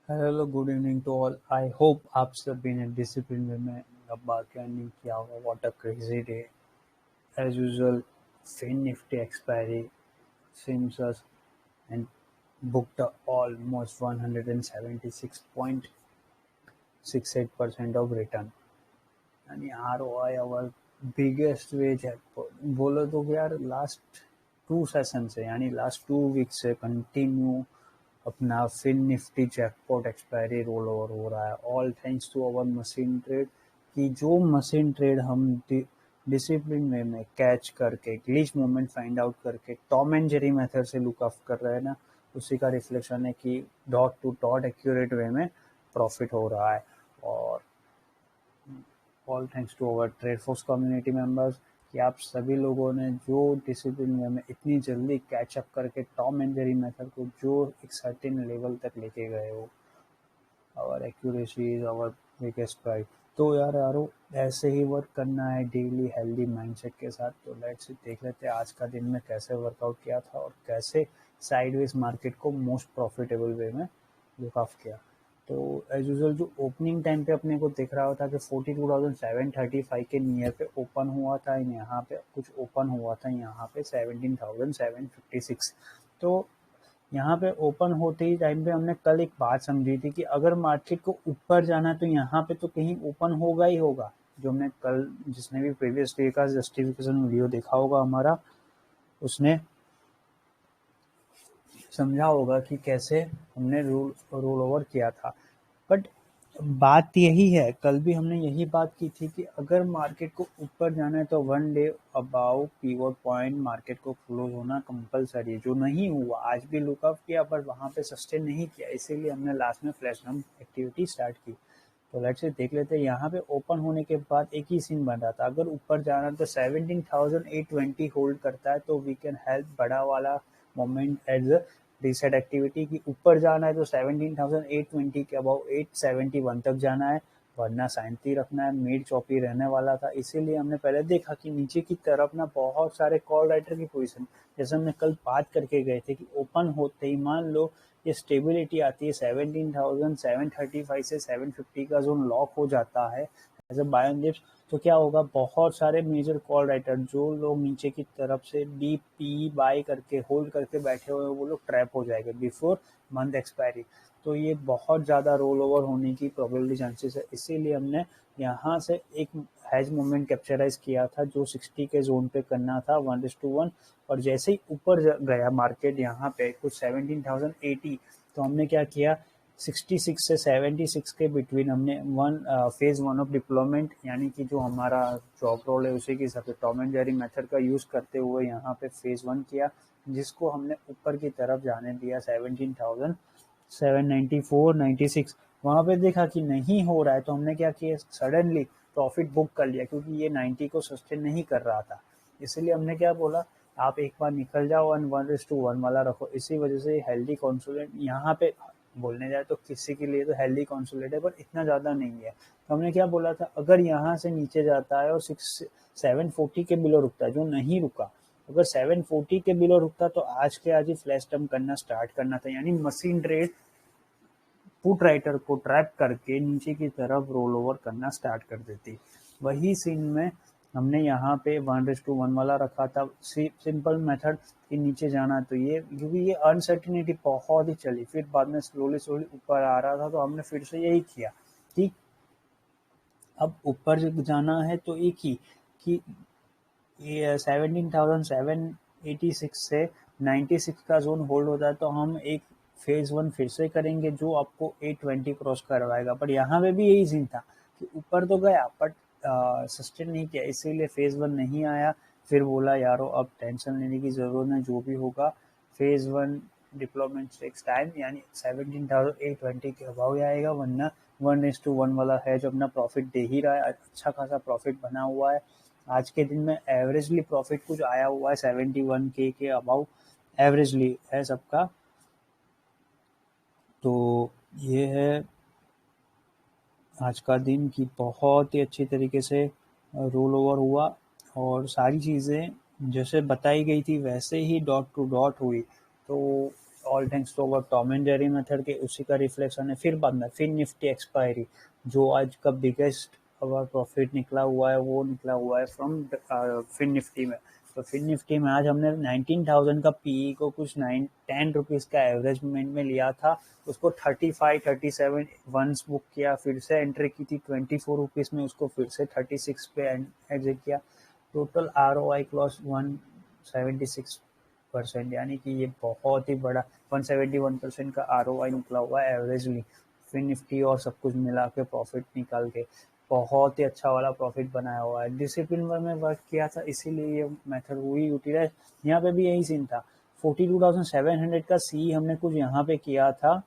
Hello good evening to all. I hope आप सब in discipline way में अब क्या नहीं किया होगा। What a crazy day as usual. Fin nifty expiry seems us and booked almost 176.68% of return and ROI our biggest wage है। बोलो तो कि यार लास्ट 2 सेशन से यानी लास्ट 2 वीक से कंटिन्यू अपना fin nifty jackpot expiry roll over हो रहा है। All thanks to our machine trade कि जो मशीन ट्रेड हम डिसिप्लिन वे में कैच करके ग्लिच मोमेंट फाइंड आउट करके टॉम एंड जेरी मेथड से लुक अप कर रहे हैं ना, उसी का रिफ्लेक्शन है कि dot to dot accurate way में प्रॉफिट हो रहा है। और all thanks to our trade force community members कि आप सभी लोगों ने जो डिसिप्लिन वे में इतनी जल्दी कैचअप करके टॉम एंड जेरी मेथड को जो एक सर्टेन लेवल तक लेके गए हो। Our accuracy is our biggest pride. तो यारो ऐसे ही वर्क करना है डेली हेल्दी माइंडसेट के साथ। तो लेट्स देख लेते हैं आज का दिन में कैसे वर्कआउट किया था और कैसे साइडवेज मार्केट को मोस्ट प्रॉफिटेबल वे में लुक ऑफ किया। तो एज यूजुअल जो ओपनिंग टाइम पे अपने को दिख रहा था कि 42,735 के नियर पे ओपन हुआ था। यहाँ पे कुछ ओपन हुआ था यहाँ पे 17,756। तो यहाँ पे ओपन होते ही टाइम पे हमने कल एक बात समझी थी कि अगर मार्केट को ऊपर जाना है तो यहाँ पे तो कहीं ओपन होगा ही होगा। जो हमने कल जिसने भी प्रीवियस डे का जस्टिफिकेशन वीडियो देखा होगा हमारा, उसने समझा होगा कि कैसे हमने रोल ओवर किया था। बट बात यही है, कल भी हमने यही बात की थी कि अगर मार्केट को ऊपर जाना है तो one day above pivot point market को क्लोज होना कंपलसरी है, जो नहीं हुआ। आज भी लुकअप किया पर वहां पे सस्टेन नहीं किया, इसीलिए हमने लास्ट में फ्लैश डंप एक्टिविटी स्टार्ट की। तो लेट्स से देख लेते हैं। यहाँ पे ओपन होने के बाद एक ही सीन बन रहा था, अगर ऊपर जाना तो 17,820 होल्ड करता है तो वी कैन हेल्प बड़ा वाला मोमेंट एज रीसेट एक्टिविटी की ऊपर जाना है तो 17,820 के अबाउ 871 तक जाना है, वरना शांति रखना है। मिड चौपी रहने वाला था, इसीलिए हमने पहले देखा कि नीचे की तरफ ना बहुत सारे कॉल राइटर की पोजीशन, जैसे हमने कल बात करके गए थे कि ओपन होते ही मान लो ये स्टेबिलिटी आती है 17,735 से 750 का जोन लॉक हो जाता है as a buy on dips. तो क्या होगा, बहुत सारे मेजर कॉल राइटर जो लोग नीचे की तरफ से डीप पी बाय करके होल्ड करके बैठे हुए वो लोग ट्रैप हो जाएंगे बिफोर मंथ एक्सपायरी। तो ये बहुत ज़्यादा रोल ओवर होने की प्रोबेबिलिटी चांसेस है, इसीलिए हमने यहाँ से एक हैज मोमेंट कैप्चराइज किया था जो 60 के जोन पे करना था 1:1। और जैसे ही ऊपर गया मार्केट यहाँ पे कुछ 17,080, तो हमने क्या किया, 66 से 76 के बिटवीन हमने फेज वन ऑफ डिप्लॉयमेंट यानी कि जो हमारा जॉब रोल है उसी के हिसाब से टॉम एंड जेरी मेथड का यूज करते हुए यहाँ पे फेज वन किया, जिसको हमने ऊपर की तरफ जाने दिया 17,794-96। वहां पे देखा कि नहीं हो रहा है तो हमने क्या किया, सडनली प्रॉफिट बुक कर लिया क्योंकि ये 90 को सस्टेन नहीं कर रहा था। इसलिए हमने क्या बोला, आप एक बार निकल जाओ और 1:1 वाला रखो। इसी वजह से हेल्दी कॉन्सोलेट यहाँ पे बोलने जाए तो किसी के लिए तो हेल्दी कॉन्सोलेट है पर इतना ज़्यादा नहीं है। तो हमने क्या बोला था, अगर यहाँ से नीचे जाता है और 740 के बिलो रुकता है, जो नहीं रुका, अगर 740 के बिलो रुकता तो आज के आज ही फ्लैश डंप करना स्टार्ट करना था, यानी मशीन ट्रेड पुट राइटर को ट्रैप करके नीचे की तरफ रोल ओवर करना स्टार्ट कर देती। वही सीन में हमने यहाँ पे 1:1 वाला रखा था। सिंपल मेथड कि नीचे जाना तो ये, क्योंकि ये अनसर्टिनिटी बहुत ही चली, फिर बाद में स्लोली स्लोली ऊपर आ रहा था तो हमने फिर से यही किया कि अब ऊपर जाना है तो एक ही कि 17,786 से 96 का जोन होल्ड होता है तो हम एक फेज वन फिर से करेंगे जो आपको 820 क्रॉस करवाएगा। पर यहाँ पे भी यही सीन था कि ऊपर तो गया बट सस्टेन नहीं किया, इसीलिए फेज वन नहीं आया। फिर बोला यारो अब टेंशन लेने की जरूरत नहीं, जो भी होगा phase one deployment takes time, यानी 17,820 के अभाव आएगा, वरना 1:1 वाला है जो अपना प्रॉफिट दे ही रहा है, अच्छा खासा प्रॉफिट बना हुआ है। आज के दिन में एवरेजली प्रॉफिट कुछ आया हुआ है 71K के अबाउ एवरेजली है सबका। तो ये है आज का दिन की बहुत ही अच्छी तरीके से रोल ओवर हुआ और सारी चीज़ें जैसे बताई गई थी वैसे ही डॉट टू डॉट हुई। तो all thanks to our Tom and Jerry method के उसी का रिफ्लेक्शन है। फिर बाद में फिन निफ्टी एक्सपायरी, जो आज का बिगेस्ट अवर प्रॉफिट निकला हुआ है वो निकला हुआ है फ्रॉम फिन निफ्टी में। तो फिन निफ्टी में आज हमने 19,000 का पीई को कुछ 9-10 रुपीज़ का एवरेज मूवमेंट में लिया था, उसको 35-37 वंस बुक किया, फिर से एंट्री की थी 24 रुपीज़ में, उसको फिर से 36 पे एग्जिट किया। टोटल ROI क्लॉस 176%, यानी कि ये बहुत ही बड़ा 171% का ROI निकला हुआ है एवरेजली फिन निफ्टी और सब कुछ मिला के प्रॉफिट निकाल के। बहुत ही अच्छा वाला प्रॉफिट बनाया हुआ है। डिसिप्लिन में वर्क किया था इसीलिए ये मेथड हुई यूटिलाइज। यहाँ पे भी यही सीन था, 42,700 का सी हमने कुछ यहाँ पे किया था।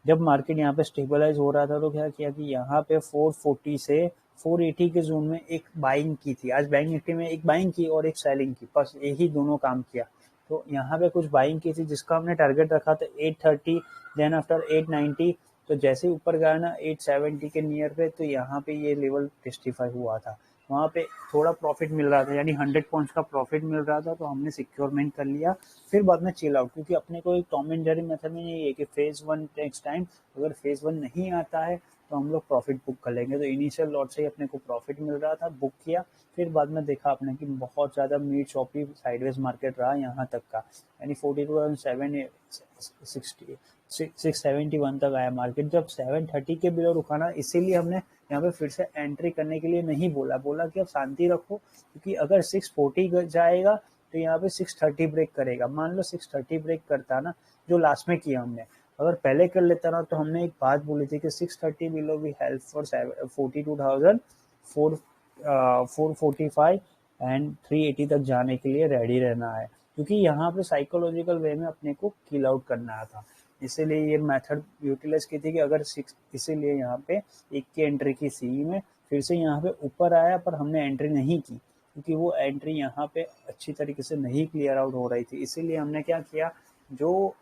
जब मार्केट यहाँ पे स्टेबलाइज हो रहा था तो क्या किया कि यहाँ पे 440 से 480 के जोन में एक बाइंग की थी। आज बैंक निफ्टी में एक बाइंग की और एक सेलिंग की, बस यही दोनों काम किया। तो यहाँ पे कुछ बाइंग की थी जिसका हमने टारगेट रखा था 830, देन आफ्टर 890। तो जैसे ही ऊपर गया ना 870 के नियर पे, तो यहाँ पे ये लेवल टेस्टिफाई हुआ था। वहाँ पे थोड़ा प्रॉफिट मिल रहा था, यानी 100 पॉइंट्स का प्रॉफिट मिल रहा था, तो हमने सिक्योरमेंट कर लिया। फिर बाद में चिल आउट, क्योंकि अपने को एक टॉम एंड जेरी मेथड में यही है कि फेज 1 टेक्स टाइम। अगर फेज 1 नहीं आता है तो हम लोग प्रॉफिट बुक कर लेंगे। तो इनिशियल लॉट से ही अपने को प्रॉफिट मिल रहा था, बुक किया। फिर बाद में देखा आपने कि बहुत ज़्यादा मीड शॉपी साइडवेज मार्केट रहा यहाँ तक का, यानी 42,671 तक आया मार्केट। जब 730 के बिलो रुका ना, इसीलिए हमने यहाँ पे फिर से एंट्री करने के लिए नहीं बोला कि अब शांति रखो, क्योंकि अगर 640 जाएगा तो यहाँ पे 630 ब्रेक करेगा। मान लो 630 ब्रेक करता ना, जो लास्ट में किया हमने, अगर पहले कर लेता ना, तो हमने एक बात बोली थी कि 630 बिलो भी हेल्प फॉर 42,445 एंड 380 तक जाने के लिए रेडी रहना है, क्योंकि यहाँ पे साइकोलॉजिकल वे में अपने को किल आउट करना था। इसीलिए ये मेथड यूटिलाइज की थी कि अगर 6, इसीलिए यहाँ पे एक की एंट्री की सी में, फिर से यहाँ पे ऊपर आया पर हमने एंट्री नहीं की, क्योंकि वो एंट्री यहाँ पे अच्छी तरीके से नहीं क्लियर आउट हो रही थी। इसीलिए हमने क्या किया, जो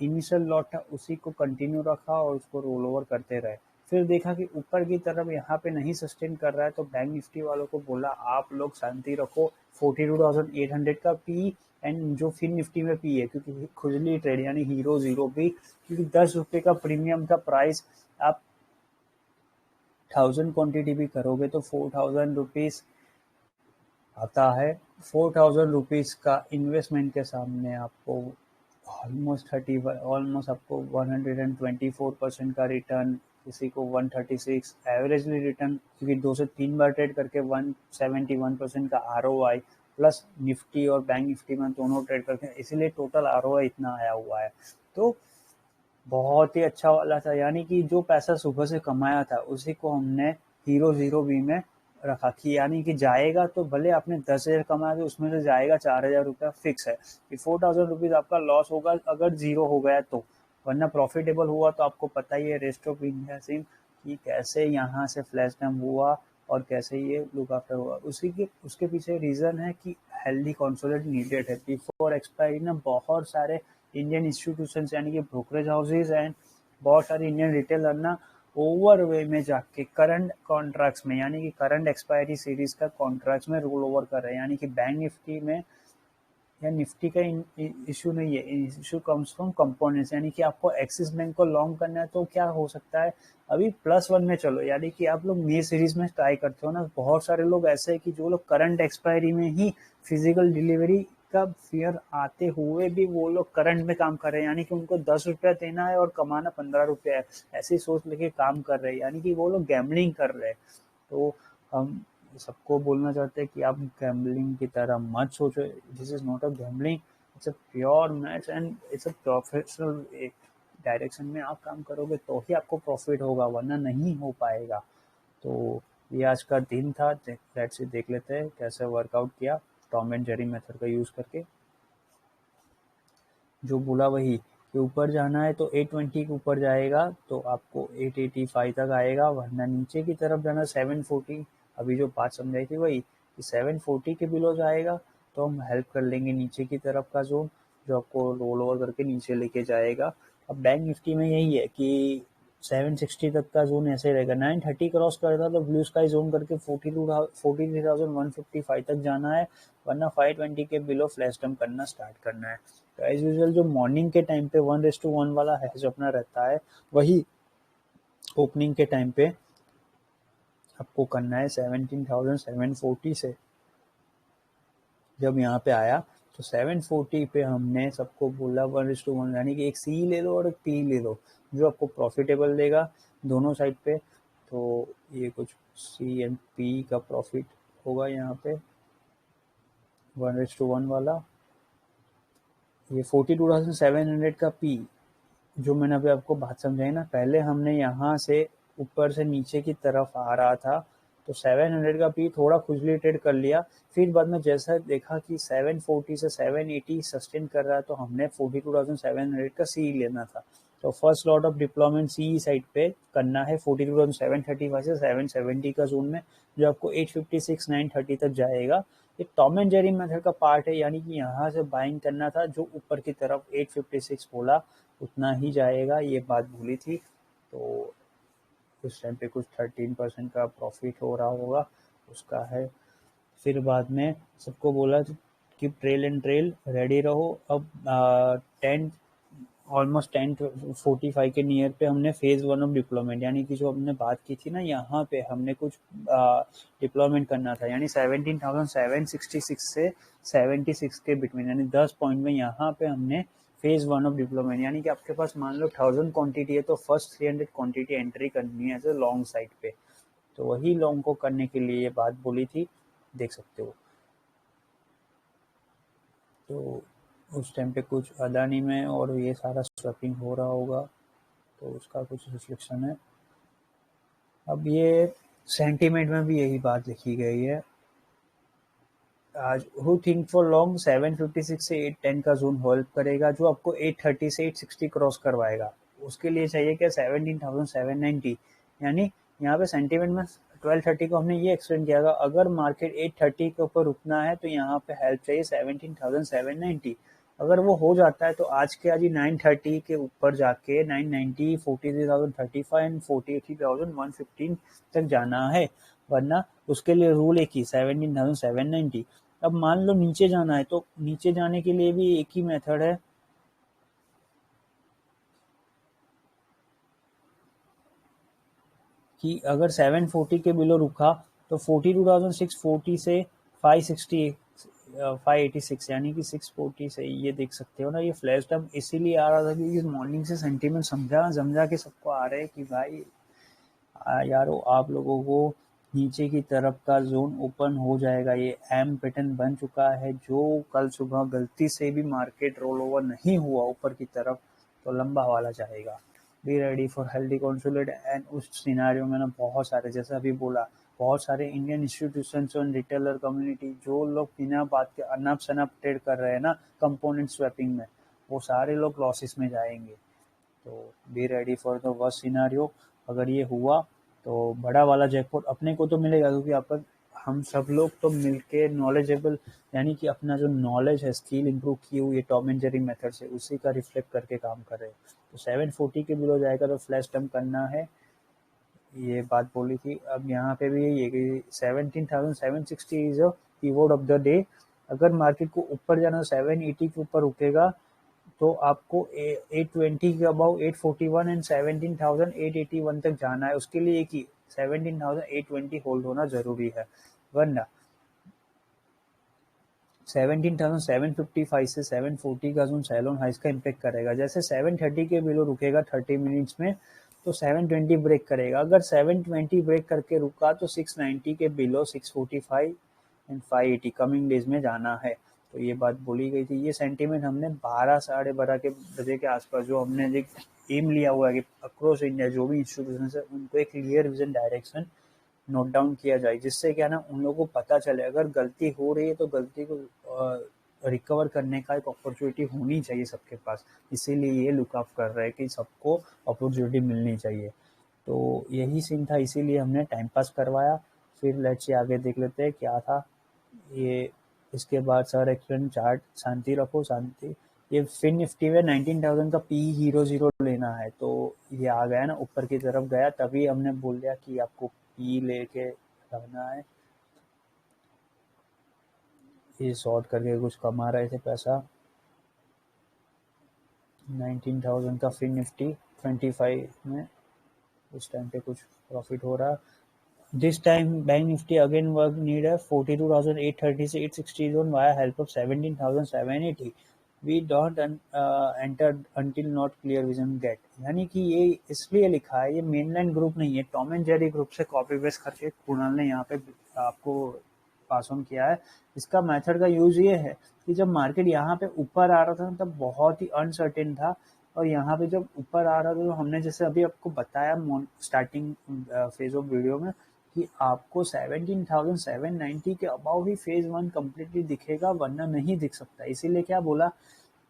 इनिशियल लॉट था उसी को कंटिन्यू रखा और उसको रोल ओवर करते रहे। फिर देखा कि ऊपर की तरफ यहाँ पे नहीं सस्टेन कर रहा है, तो बैंक निफ्टी वालों को बोला आप लोग शांति रखो, 42,800 का पी एंड जो फिन निफ्टी में पी है, क्योंकि खुजली ट्रेड यानी हीरो जीरो भी, क्योंकि 10 रुपये का प्रीमियम था प्राइस। आप 1000 क्वांटिटी भी करोगे तो 4000 रुपीज़ आता है। 4000 रुपीज़ का इन्वेस्टमेंट के सामने आपको ऑलमोस्ट आपको 124% का रिटर्न, किसी को 136 एवरेजली रिटर्न, क्योंकि 2 से 3 बार ट्रेड करके 171% का ROI, प्लस निफ्टी और बैंक निफ्टी में दोनों ट्रेड करके, इसीलिए टोटल ROI इतना आया हुआ है। तो बहुत ही अच्छा वाला था, यानी कि जो पैसा सुबह से कमाया था उसी को हमने हीरो जीरो बी में रखा, कि यानी कि जाएगा तो भले आपने 10,000 कमाया तो उसमें से जाएगा 4,000 रुपया फिक्स है कि 4,000 रुपीज़ आपका लॉस होगा अगर जीरो हो गया तो, वरना प्रॉफिटेबल हुआ तो आपको पता ही है रेस्ट ऑफ इंडिया सिम कि कैसे यहाँ से फ्लैश डैम हुआ और कैसे ये लुक आफ्टर हुआ। उसके पीछे रीज़न है कि हेल्दी कॉन्सोलेट नीडेड है। बिफोर एक्सपायरी ना बहुत सारे इंडियन इंस्टीट्यूशंस यानी कि ब्रोकरेज हाउसेज एंड बहुत सारे इंडियन रिटेलर ना ओवर वे में जाके करंट कॉन्ट्रैक्ट्स में, यानी कि करंट एक्सपायरी सीरीज का कॉन्ट्रैक्ट्स में रोल ओवर कर रहे हैं। यानी कि बैंक निफ्टी में या निफ्टी का इशू नहीं है, इशू कम्स फ्रॉम कंपोनेंट्स। यानी कि आपको एक्सिस बैंक को लॉन्ग करना है तो क्या हो सकता है, अभी +1 में चलो, यानी कि आप लोग मे सीरीज में ट्राई करते हो ना। बहुत सारे लोग ऐसे हैं कि जो लोग करंट एक्सपायरी में ही फिजिकल डिलीवरी का फियर आते हुए भी वो लोग करंट में काम कर रहे हैं, यानी कि उनको 10 रुपया देना है और कमाना 15 रुपया है, ऐसी सोच लेके काम कर रहे हैं, यानी कि वो लोग गैम्बलिंग कर रहे हैं। तो हम सबको बोलना चाहते हैं कि आप गैम्बलिंग की तरह मत सोचो। This is not a gambling, it's a pure maths and it's a professional direction में आप काम करोगे तो ही आपको प्रॉफिट होगा, वरना नहीं हो पाएगा। तो ये आज का दिन था। लेट्स देख लेते हैं कैसे वर्कआउट किया टॉम एंड जेरी मेथड का यूज़ करके। जो बोला वही कि ऊपर जाना है तो 820 के ऊपर जाएगा तो आपको 885 तक आएगा, वरना नीचे की तरफ जाना 740। अभी जो बात समझाई थी वही कि 740 के बिलो जाएगा तो हम हेल्प कर लेंगे नीचे की तरफ का जोन, जो आपको रोल ओवर करके नीचे लेके जाएगा। अब बैंक निफ्टी में यही है कि 760 तक का जोन ऐसे रहेगा। 930 क्रॉस करता तो ब्लू स्काई जोन करके 43,155 तक जाना है, वरना 520 के बिलो फ्लैश डंप करना स्टार्ट करना है। तो एज यूजुअल जो मॉर्निंग के टाइम पे 1:1 वाला हैज अपना रहता है, वही ओपनिंग के टाइम पे आपको करना है 17,740 से। जब यहाँ पे आया तो 740 पे हमने सबको बोला 1:1, यानी कि एक सी ले लो और एक पी ले लो जो आपको प्रॉफिटेबल देगा दोनों साइड पे। तो ये कुछ सी एंड पी का प्रॉफिट होगा यहाँ पे 1:1 वाला। ये 42,700 का पी जो मैंने अभी आपको बात समझाई ना, पहले हमने यहाँ से ऊपर से नीचे की तरफ आ रहा था तो 700 का पी थोड़ा खुजली ट्रेड कर लिया, फिर बाद में जैसा देखा कि 740 से 780 सस्टेन कर रहा है तो हमने 42,700 का सी लेना था। तो first lot of deployment C side पे करना है 42,735 से 770 का जोन में, जो आपको 856 930 तक जाएगा। ये टॉम एंड जेरी मेथड का पार्ट है, यानी कि यहाँ से बाइंग करना था, जो ऊपर की तरफ 856 बोला उतना ही जाएगा, ये बात भूली थी। तो उस टाइम पे कुछ 13% का प्रॉफिट हो रहा होगा उसका है। फिर बाद में सबको बोला कि ट्रेल एंड ट्रेल रेडी रहो। अब 10 ऑलमोस्ट 10:45 के नियर पे हमने फेज 1 ऑफ डिप्लॉयमेंट, यानी कि जो हमने बात की थी ना, यहाँ पे हमने कुछ डिप्लॉयमेंट करना था, यानी 17,766 से 76 के बिटवीन, यानी 10 पॉइंट में यहाँ पे हमने फेज 1 ऑफ डिप्लॉयमेंट, यानी कि आपके पास मान लो 1000 क्वांटिटी है तो फर्स्ट 300 क्वांटिटी एंट्री करनी है एज लॉन्ग साइड पे। तो वही लॉन्ग को करने के लिए ये बात बोली थी, देख सकते हो। तो उस टाइम पे कुछ अदानी में और ये सारा स्वैपिंग हो रहा होगा, तो उसका कुछ रिफ्लेक्शन है। अब ये सेंटीमेंट में भी यही बात लिखी गई है। आज हु थिंक फॉर लॉन्ग 756 से 810 का जोन होल्ड करेगा, जो आपको 830 से 860 क्रॉस करवाएगा। उसके लिए चाहिए क्या 17,790, यानी यहाँ पे सेंटीमेंट में 1230 को हमने ये एक्सप्लेन किया था, अगर मार्केट 830 के ऊपर रुकना है तो यहाँ पे हेल्प चाहिए 17,790। अगर वो हो जाता है तो आज के आज ही 930 के ऊपर जाके 990, 43,035 एंड 43,115 तक जाना है, वरना उसके लिए रूल एक ही 17,790। अब मान लो नीचे जाना है तो नीचे जाने के लिए भी एक ही मेथड है कि अगर 740 के बिलो रुका तो 42,640 से 560 586, यानी कि 640 से, ये देख सकते हो ना। ये फ्लैश डंप इसीलिए आ रहा था क्योंकि मॉर्निंग से सेंटीमेंट समझा के सबको आ रहे हैं कि भाई यारो आप लोगों को नीचे की तरफ का जोन ओपन हो जाएगा। ये एम पैटर्न बन चुका है, जो कल सुबह गलती से भी मार्केट रोल ओवर नहीं हुआ ऊपर की तरफ तो लंबा वाला जाएगा। B ready for healthy consolidate. And उस सिनारियो में ना बहुत सारे, जैसे अभी बोला, बहुत सारे इंडियन इंस्टीट्यूशंस और रिटेलर कम्युनिटी जो लोग बिना बात के अनप शनप ट्रेड कर रहे हैं ना कंपोनेंट स्वैपिंग में, वो सारे लोग लॉसेस में जाएंगे। तो be ready for the worst scenario. अगर ये हुआ तो बड़ा वाला जैकपॉट अपने को तो मिलेगा, क्योंकि अपन हम सब लोग तो मिलके नॉलेजेबल, यानी कि अपना जो नॉलेज है, स्किल इंप्रूव की हुई है टॉम एंड जेरी मेथड से, उसी का रिफ्लेक्ट करके काम कर रहे हैं। तो 740 के बिलो जाएगा तो फ्लैश डंप करना है, ये बात बोली थी। अब यहाँ पे भी यही है कि 17,760 is a keyword of the day. अगर मार्केट को ऊपर जाना 780 के ऊपर रुकेगा तो आपको 820 के अबाउ 841 एंड 17,881 तक जाना है। उसके लिए कि 17,820 होल्ड होना जरूरी है, वरना 17,755 से 740 का जोन सेल ऑन हाइस का इम्पेक्ट करेगा। जैसे 730 के बिलो रुकेगा 30 मिनट्स में तो 720 ब्रेक करेगा। अगर 720 ब्रेक करके रुका तो 690 के बिलो 645 एंड 580 कमिंग डेज में जाना है। तो ये बात बोली गई थी। ये सेंटीमेंट हमने 12 साढ़े 12 के बजे के आसपास जो हमने एक एम लिया हुआ है कि अक्रॉस इंडिया जो भी इंस्टीट्यूशन है उनको एक clear vision direction note down किया जाए, जिससे क्या ना उन लोगों को पता चले अगर गलती हो रही है तो गलती को रिकवर करने का एक अपॉर्चुनिटी होनी चाहिए सबके पास। इसीलिए ये लुकआउट कर रहे हैं कि सबको अपॉर्चुनिटी मिलनी चाहिए। तो यही सीन था, इसीलिए हमने टाइम पास करवाया। फिर लेट्स से आगे देख लेते हैं क्या था ये। इसके बाद सर एक्सप्लेन चार्ट, शांति रखो शांति, ये फिन निफ्टी में 19,000 का पी हीरो जीरो लेना है, तो ये आ गया ना ऊपर की तरफ गया, तभी हमने बोल दिया कि आपको पी लेके रखना है। ये शॉर्ट करके कुछ कमा रहे थे पैसा। 19,000 का फिन निफ्टी 25 में इस टाइम पे कुछ प्रॉफिट हो रहा है। This time Bank Nifty again work need a 42,830 से 860 zone via help of 17,780. We don't enter until not clear vision get. यानी कि ये इसलिए लिखा है, ये मेनलैंड ग्रुप नहीं है, टॉम एंड जेरी ग्रुप से कॉपी पेस्ट करके कुणाल ने यहाँ पे आपको पास ऑन किया है। इसका मेथड का यूज ये है कि जब मार्केट यहाँ पे ऊपर आ रहा था तब बहुत ही अनसर्टेन था, और यहाँ पे जब ऊपर आ रहा था तो हमने जैसे अभी आपको बताया स्टार्टिंग फेज ऑफ वीडियो में कि आपको 17,790 के अबाव ही फेज वन कम्प्लीटली दिखेगा, वरना नहीं दिख सकता। इसीलिए क्या बोला,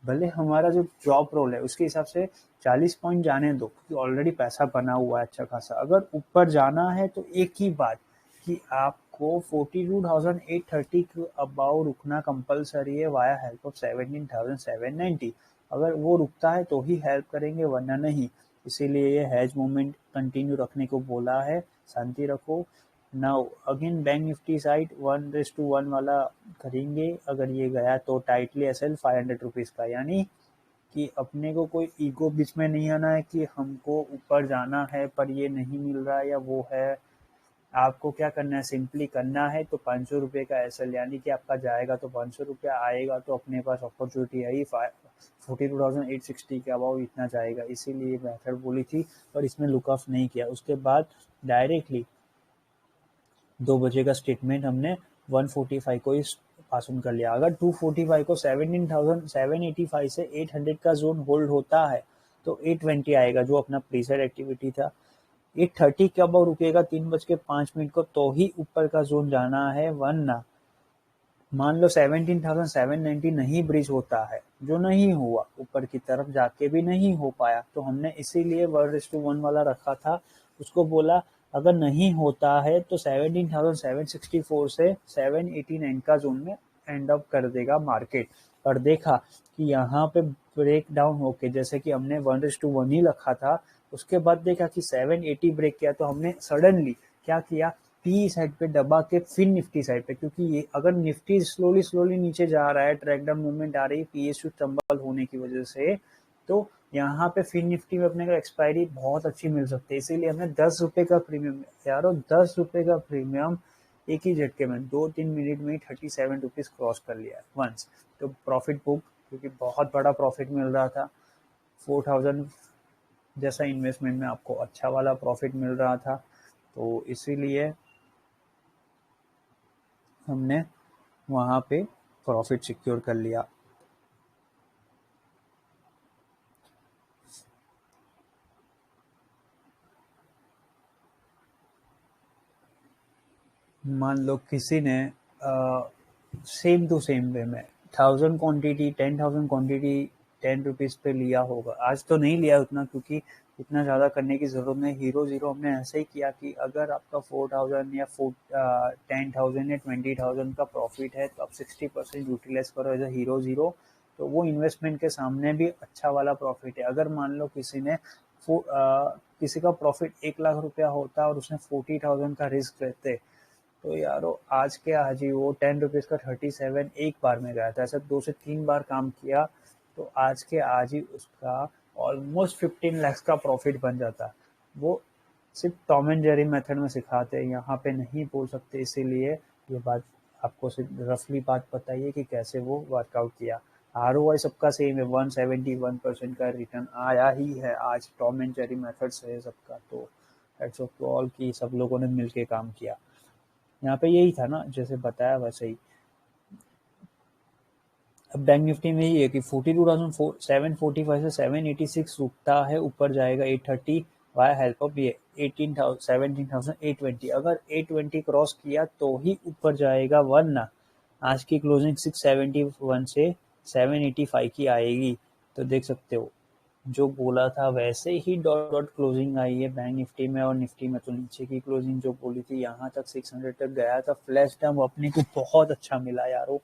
भले हमारा जो ड्रॉप रोल है उसके हिसाब से 40 पॉइंट जाने दो, क्योंकि ऑलरेडी पैसा बना हुआ है अच्छा खासा। अगर ऊपर जाना है तो एक ही बात कि आपको 42,830 के अबाव रुकना कंपलसरी है वाया हेल्प ऑफ 17,790। अगर वो रुकता है तो ही हेल्प करेंगे, वरना नहीं। इसीलिए ये हैज मूवमेंट कंटिन्यू रखने को बोला है, शांति रखो। Now again bank Nifty side 1:1 वाला करेंगे। अगर ये गया तो टाइटली एसएल 500 रुपीज का, यानी कि अपने को कोई ईगो बीच में नहीं आना है कि हमको ऊपर जाना है पर ये नहीं मिल रहा है या वो है। आपको क्या करना है, सिंपली करना है तो 500 रुपये का एसएल, यानी कि आपका जाएगा तो 500 रुपया आएगा, तो अपने पास अपॉर्चुनिटी है ही 42,860 के अबाव इतना जाएगा। इसीलिए मेथड बोली थी, और इसमें लुक ऑफ नहीं किया। उसके बाद डायरेक्टली 2 बजे का स्टेटमेंट हमने 145 को ही पास ऑन कर लिया। अगर 245 को 17,785 से 800 का जोन होल्ड होता है तो 820 आएगा, जो अपना प्रीसेट एक्टिविटी था। 830 के अबाव रुकेगा 3:05 को, तो ही ऊपर का जोन जाना है, वरना मान लो 17,790 नहीं ब्रिज होता है, जो नहीं हुआ, ऊपर की तरफ जाके भी नहीं हो पाया, तो हमने इसीलिए 1:1 वाला रखा था। उसको बोला अगर नहीं होता है तो 17,764 से 789 का जोन में एंड अप कर देगा मार्केट। और देखा कि यहाँ पे ब्रेक डाउन होके, जैसे कि हमने 1:1 ही रखा था, उसके बाद देखा कि 780 ब्रेक किया, तो हमने सडनली क्या किया, पी साइड पे दबा के फिर निफ्टी साइड पे, क्योंकि ये अगर निफ्टी स्लोली नीचे जा रहा है, ट्रैक डाउन मूवमेंट आ रही है पीएसयू टंबल होने की वजह से, तो यहाँ पे फिर निफ्टी में अपने को एक्सपायरी बहुत अच्छी मिल सकती है। इसीलिए हमने 10 रुपए का प्रीमियम, यारो 10 रुपए का प्रीमियम एक ही झटके में 2-3 मिनट में 37 रुपीज क्रॉस कर लिया वंस। तो प्रॉफिट बुक, क्योंकि बहुत बड़ा प्रॉफिट मिल रहा था, 4,000 जैसा इन्वेस्टमेंट में आपको अच्छा वाला प्रॉफिट मिल रहा था, तो इसीलिए हमने वहाँ पे प्रॉफिट सिक्योर कर लिया। मान लो किसी ने सेम टू सेम वे में 1,000 क्वांटिटी 10,000 क्वांटिटी 10 रुपीज़ पे लिया होगा। आज तो नहीं लिया उतना, क्योंकि इतना ज़्यादा करने की ज़रूरत नहीं। हीरो ज़ीरो हमने ऐसे ही किया कि अगर आपका 4,000 या 10,000 या 20,000 का प्रॉफिट है तो आप 60% यूटिलाइज करो एज अ हीरो ज़ीरो, तो वो इन्वेस्टमेंट के सामने भी अच्छा वाला प्रॉफिट है। अगर मान लो किसी का प्रॉफिट 1,00,000 रुपया होता और उसने 40,000 का रिस्क लेते, तो यारो आज के आज ही वो 10 रुपीज़ का 37 एक बार में गया था। ऐसा 2 से 3 बार काम किया तो आज के आज ही उसका ऑलमोस्ट 15 लाख का प्रॉफिट बन जाता। वो सिर्फ टॉम एंड जेरी मेथड में सिखाते हैं, यहाँ पे नहीं बोल सकते, इसीलिए ये बात आपको सिर्फ रफली बात बताइए कि कैसे वो वर्कआउट किया। ROI सबका सेम है, 171% का रिटर्न आया ही है आज, टॉम एंड जेरी मेथड से है सबका। तो हैट्स ऑफ टू ऑल कि सब लोगों ने मिलके काम किया। यहाँ पे यही था ना, जैसे बताया वैसे ही। अब बैंक निफ्टी में ये है कि 42,745 से 786 रुकता है, ऊपर जाएगा 830 वाया हेल्प ऑफ ये 17,820। अगर 820 क्रॉस किया तो ही ऊपर जाएगा, वरना आज की क्लोजिंग 671 से 785 की आएगी। तो देख सकते हो जो बोला था वैसे ही डॉट डॉट क्लोजिंग आई है बैंक निफ्टी में, और निफ्टी में तो नीचे की क्लोजिंग जो बोली थी यहाँ तक 600 तक गया था। फ्लैश टर्म अपने को बहुत अच्छा मिला यारो,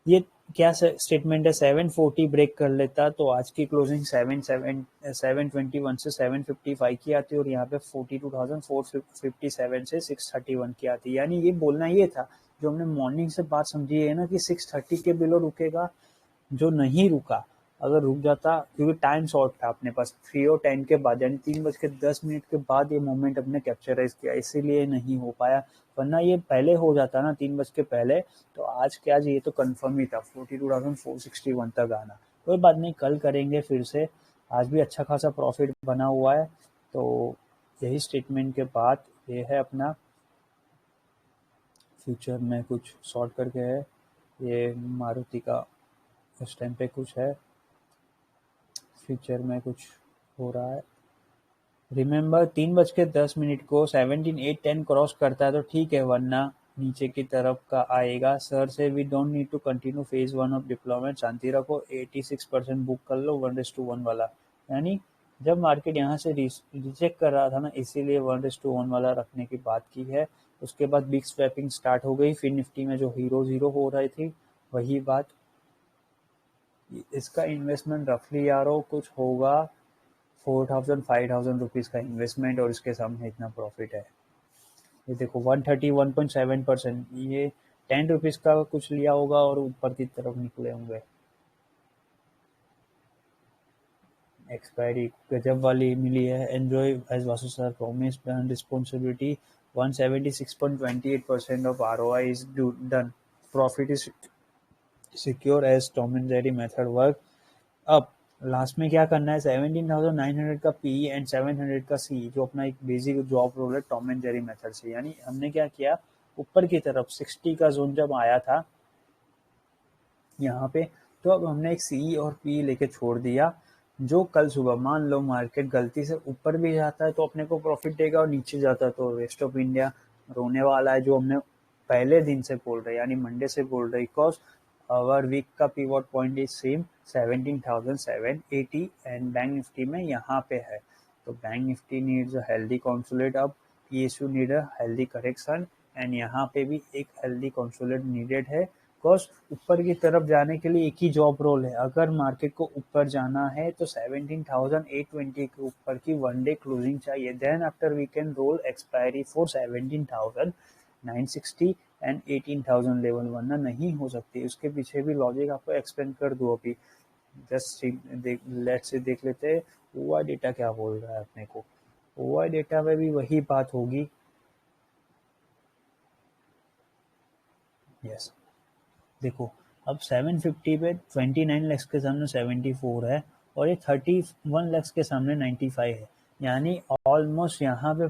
ये क्या स्टेटमेंट है, 740 ब्रेक कर लेता तो आज की क्लोजिंग 721 से 755 की आती और यहाँ पे 42,457 से 631 की आती। यानी ये बोलना ये था जो हमने मॉर्निंग से बात समझी है ना कि 630 के बिलो रुकेगा, जो नहीं रुका, अगर रुक जाता, क्योंकि टाइम शॉर्ट था अपने पास 3:10 के बाद, यानी 3:10 के बाद ये मोमेंट अपने कैप्चराइज किया, इसीलिए नहीं हो पाया। वरना ये पहले हो जाता ना 3 बज के पहले, तो आज के आज ये तो कंफर्म ही था 42,461 तक आना। कोई बात नहीं, कल करेंगे फिर से। आज भी अच्छा खासा प्रॉफिट बना हुआ है। तो यही स्टेटमेंट के बाद ये है अपना फ्यूचर में कुछ शॉर्ट करके है, ये मारुति का उस टाइम पे कुछ है, फ्यूचर में कुछ हो रहा है। रिमेंबर 3:10 को 17,810 क्रॉस करता है तो ठीक है, वरना नीचे की तरफ का आएगा। सर से we don't need to continue phase 1 of deployment, शांति रखो, 86% बुक कर लो 1:1 वाला। यानी जब मार्केट यहाँ से रिजेक्ट कर रहा था ना, इसीलिए 1:1 वाला रखने की बात की है। उसके बाद बिग स्वैपिंग स्टार्ट हो गई, फिर निफ्टी में जो हीरो जीरो हो रही थी वही बात। इसका इन्वेस्टमेंट रफली यारो कुछ होगा 4,000-5,000 रुपीज़ का इन्वेस्टमेंट, और इसके सामने इतना प्रॉफिट है। ये देखो 131.7%, ये 10 रुपीज़ का कुछ लिया होगा और ऊपर की तरफ निकले होंगे। एक्सपायरी गजब वाली मिली है। Enjoy as Vasu sir promise and responsibility 176.28% of ROI is done, profit is secure as Tom and Jerry method work. अब लास्ट में क्या करना है, 17,900 का पी एंड 700 का सी, जो अपना एक बेसिक जॉब रोल है टॉम एंड जेरी मेथड से। यानी हमने क्या किया, ऊपर की तरफ 60 का जोन जब आया था यहाँ पे, तो अब हमने एक सी और पी लेके छोड़ दिया, जो कल सुबह मान लो मार्केट गलती से ऊपर भी जाता है तो अपने को प्रॉफिट देगा, और नीचे जाता है तो रेस्ट ऑफ इंडिया रोने वाला है, जो हमने पहले दिन से बोल रहे, यानी मंडे से बोल रहे। बिकॉज आवर वीक का pivot point is same 17,780 and bank Nifty में यहाँ पे है। तो bank Nifty needs a healthy consolidate, अब PSU need a healthy correction, and यहाँ पे भी एक हेल्दी कॉन्सोलेट नीडेड है। बिकॉज ऊपर की तरफ जाने के लिए एक ही जॉब रोल है, अगर मार्केट को ऊपर जाना है तो 17,820 के ऊपर की वन डे क्लोजिंग चाहिए, then after we can roll expiry for 17,960 and 18,000 level, वरना नहीं हो सकती। उसके पीछे भी लॉजिक आपको एक्सप्लेन कर दूं अभी, जस्ट लेट्स से देख लेते हैं ओआई डेटा क्या बोल रहा है अपने को। ओआई डेटा में भी वही बात होगी। यस, देखो अब 750 पे 29 लैक्स के सामने 74 है, और ये 31 लैक्स के सामने 95 है। यानी ऑलमोस्ट यहाँ पे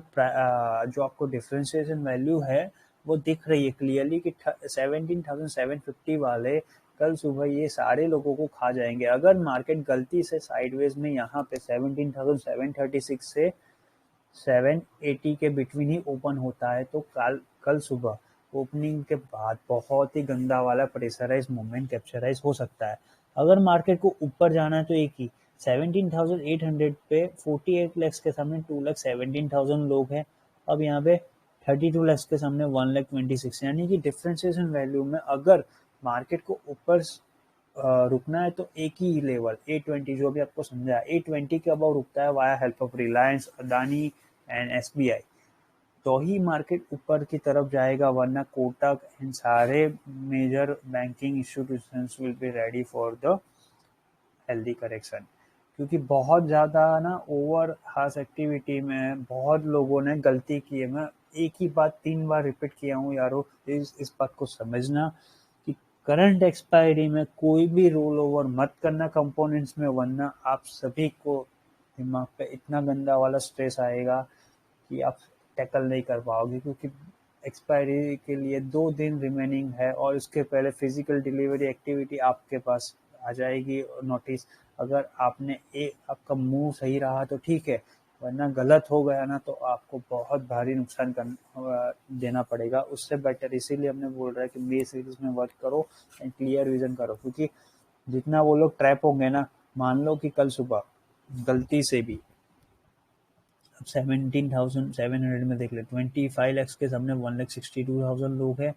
जो आपको डिफरेंशिएशन वैल्यू है वो दिख रही है क्लियरली कि 17,750 वाले कल सुबह ये सारे लोगों को खा जाएंगे। अगर मार्केट गलती से साइडवेज में यहाँ पे 17,736 से 780 के बिटवीन ही ओपन होता है, तो कल सुबह ओपनिंग के बाद बहुत ही गंदा वाला प्रेशराइज मूवमेंट कैप्चराइज हो सकता है। अगर मार्केट को ऊपर जाना है तो एक ही 17,800 पे 48 लैक्स के सामने 2,17,000 लोग हैं। अब यहाँ पे 32 लैक्स के सामने 1,26,000, यानी कि डिफ्रेंसिएशन वैल्यू में अगर मार्केट को ऊपर रुकना है तो एक ही लेवल 820, जो भी आपको समझा, 820 के अबाउ रुकता है via help of Reliance, Adani and SBI, तो ही मार्केट ऊपर की तरफ जाएगा, वरना कोटक एंड सारे major banking institutions will be ready for the healthy correction. क्योंकि बहुत ज़्यादा ना ओवर हाउस एक्टिविटी में बहुत लोगों ने गलती की है। मैं एक ही बात 3 बार रिपीट किया हूँ यारो, इस बात को समझना कि करंट एक्सपायरी में कोई भी रोल ओवर मत करना कंपोनेंट्स में, वरना आप सभी को दिमाग पे इतना गंदा वाला स्ट्रेस आएगा कि आप टैकल नहीं कर पाओगे। क्योंकि एक्सपायरी के लिए 2 दिन रिमेनिंग है, और उसके पहले फिजिकल डिलीवरी एक्टिविटी आपके पास आ जाएगी नोटिस। अगर आपका मूव सही रहा तो ठीक है, वरना गलत हो गया ना तो आपको बहुत भारी नुकसान देना पड़ेगा। उससे बेटर इसीलिए हमने बोल रहा है कि बी सीरीज में वर्क करो एंड क्लियर विजन करो, क्योंकि जितना वो लोग ट्रैप होंगे ना, मान लो कि कल सुबह गलती से भी 17,700 में देख ले 25 लैक्स के सामने 1,62,000 लोग हैं,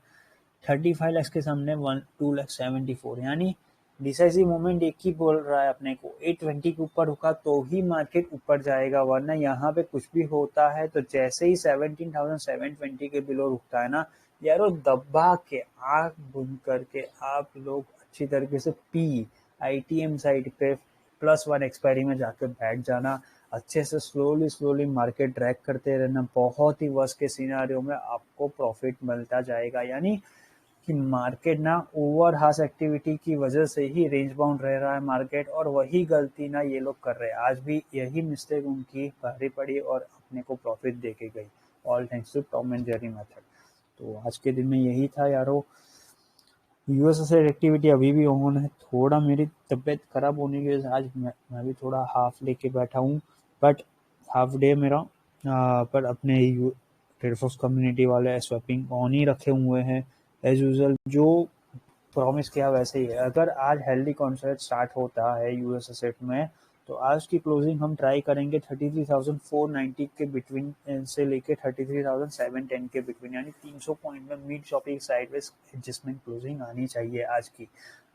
35 लाख के सामने 2,74,000, यानी डिसाइसिव मोमेंट एक ही बोल रहा है अपने को 820 के ऊपर रुका तो ही मार्केट ऊपर जाएगा, वरना यहाँ पे कुछ भी होता है तो जैसे ही 17,720 के बिलो रुकता है ना यारो, दबा के आंख बंद करके आप लोग अच्छी तरीके से ITM साइड पे +1 एक्सपायरी में जाकर बैठ जाना, अच्छे से स्लोली मार्केट ट्रैक करते रहना, बहुत ही वर्स्ट के सिनारियो में आपको प्रॉफिट मिलता जाएगा। यानी कि मार्केट ना ओवर हाउस एक्टिविटी की वजह से ही रेंज बाउंड रह रहा है मार्केट, और वही गलती ना ये लोग कर रहे हैं। आज भी यही मिस्टेक उनकी भारी पड़ी और अपने को प्रॉफिट दे के गई, all thanks to Tom and Jerry method. तो आज के दिन में यही था यारो। यूएसएसआर एक्टिविटी अभी भी ऑन है, थोड़ा मेरी तबीयत खराब होने की वजह से आज मैं भी थोड़ा हाफ लेके बैठा हूँ, बट हाफ डे मेरा पर अपने ट्रेडफॉक्स कम्युनिटी वाले स्वैपिंग ऑन ही रखे हुए हैं एज यूजल, जो प्रॉमिस किया वैसे ही है। अगर आज हेल्दी कॉन्सेप्ट स्टार्ट होता है यूएस एसेट में तो आज की क्लोजिंग हम ट्राई करेंगे 33,490 के बिटवीन से लेके 33,710 के बिटवीन, यानी 300 पॉइंट में mid shopping sideways adjustment closing आनी चाहिए आज की।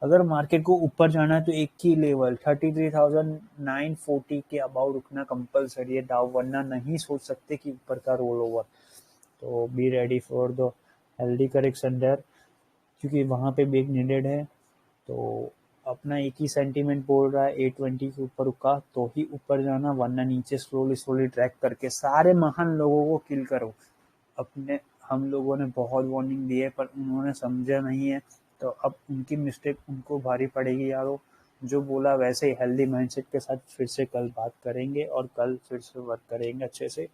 अगर मार्केट को ऊपर जाना है तो एक ही लेवल 33,940 के अबाउ रुकना कंपलसरी है डाउ, वरना नहीं सोच सकते कि ऊपर का रोल ओवर। तो be ready for the healthy correction there, क्योंकि वहाँ पे ब्रेक नीडेड है। तो अपना एक ही सेंटीमेंट बोल रहा है 820 के ऊपर रुका तो ही ऊपर जाना, वरना नीचे स्लोली ट्रैक करके सारे महान लोगों को किल करो। अपने हम लोगों ने बहुत वार्निंग दी है पर उन्होंने समझा नहीं है, तो अब उनकी मिस्टेक उनको भारी पड़ेगी यारो। जो बोला वैसे ही हेल्दी माइंडसेट के साथ फिर से कल बात करेंगे और कल फिर से वर्क करेंगे अच्छे से।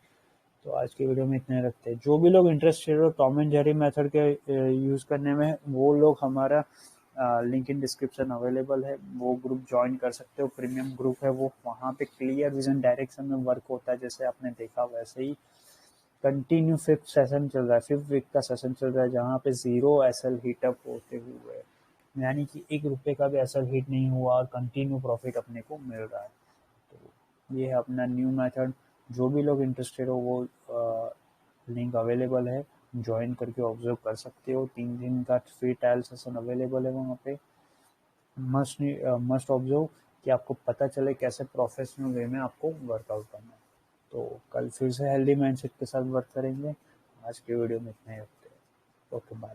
तो आज की वीडियो में इतने रखते हैं। जो भी लोग इंटरेस्टेड हो टॉम एंड जेरी मेथड के यूज़ करने में, वो लोग हमारा लिंक इन डिस्क्रिप्शन अवेलेबल है, वो ग्रुप ज्वाइन कर सकते हो। प्रीमियम ग्रुप है वो, वहाँ पे क्लियर विजन डायरेक्शन में वर्क होता है, जैसे आपने देखा वैसे ही। कंटिन्यू 5th सेशन चल रहा है, 5th वीक का सेशन चल रहा है, जहाँ पे 0 SL हीटअप होते हुए, यानी कि ₹1 का भी SL हिट नहीं हुआ और कंटिन्यू प्रॉफिट अपने को मिल रहा है। तो ये है अपना न्यू मेथड। जो भी लोग इंटरेस्टेड हो वो लिंक अवेलेबल है, ज्वाइन करके ऑब्जर्व कर सकते हो। 3 दिन का फ्री ट्रायल सेशन अवेलेबल है वहाँ पे। मस्ट ऑब्जर्व कि आपको पता चले कैसे प्रोफेशनल वे में आपको वर्कआउट करना है। तो कल फिर से हेल्दी माइंडसेट के साथ वर्क करेंगे। आज के वीडियो में इतना ही रखते हैं। Okay bye.